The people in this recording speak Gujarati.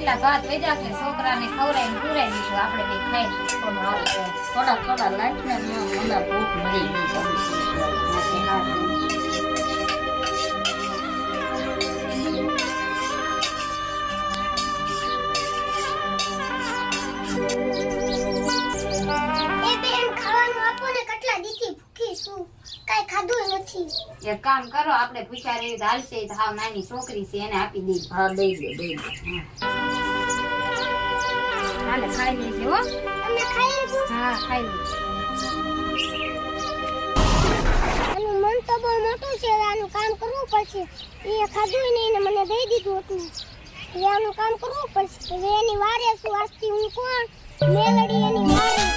એટલા ભાત વેજા કે છોકરાને ખવડાવીને પૂરાઈ દીધું આપણે બે ખાઈ થોડા થોડા લાઈટને મને ભૂખ મળી ગઈ એક કામ કરો આપણે પૂછા રહી તો હાલશે તો હાવ નાની છોકરી છે એને આપી દઈ. હા દઈ દે હાલે ખાઈ લેજે હો. તમે ખાઈ લીધું? હા ખાઈ લે. આનું મન તો બહુ મોટું છે, આનું કામ કરવું પડશે. એ ખાધું નહીં ને મને દઈ દીધું હતું. હવે આનું કામ કરવું પડશે. હવે એની વારે શું આજથી હું કોણ મેલડી એની વારે